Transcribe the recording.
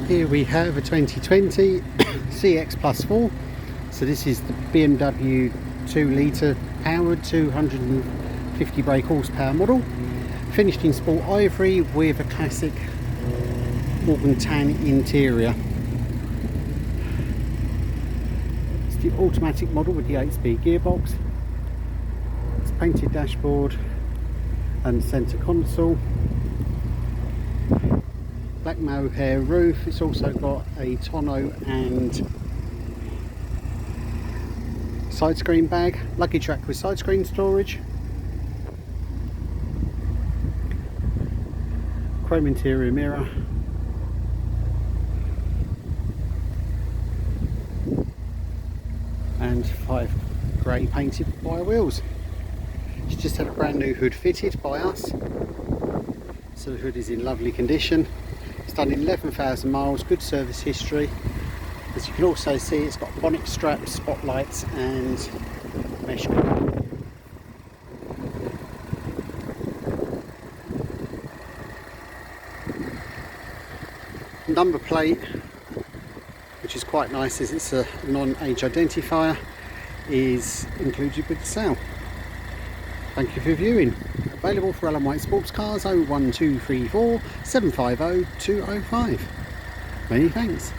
Here we have a 2020 CX Plus 4. So this is the BMW 2 litre powered 250 brake horsepower model. Finished in sport ivory with a classic organ tan interior. It's the automatic model with the 8-speed gearbox. It's painted dashboard and centre console. Black mohair roof. It's also got a tonneau and side screen bag, luggage rack with side screen storage, chrome interior mirror, and 5 grey painted wire wheels. It's just had a brand new hood fitted by us, so the hood is in lovely condition. It's done 11,000 miles, good service history. As you can also see, it's got bonnet straps, spotlights and mesh cover. Number plate, which is quite nice as it's a non-age identifier, is included with the sale. Thank you for viewing. Available for Allon White Sports Cars 01234 750 205. Many thanks.